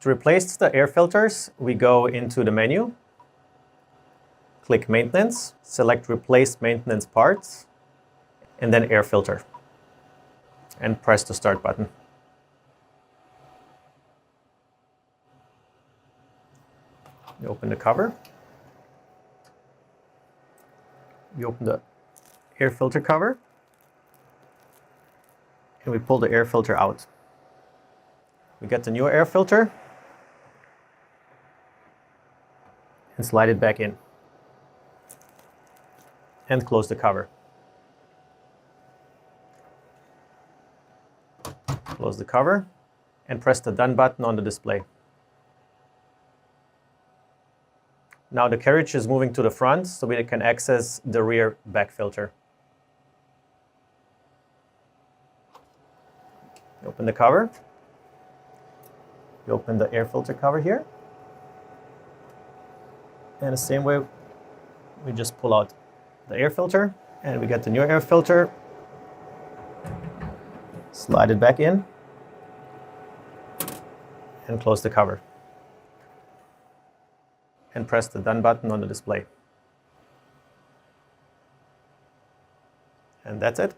To replace the air filters, we go into the menu, click Maintenance, select Replace Maintenance Parts, and then Air Filter, and press the Start button. You open the cover. You open the air filter cover, and we pull the air filter out. We get the new air filter and slide it back in and close the cover. Close the cover and press the Done button on the display. Now the carriage is moving to the front so we can access the rear back filter. You open the cover. You open the air filter cover here. And the same way, we just pull out the air filter and we get the new air filter. Slide it back in and close the cover. And press the Done button on the display. And that's it.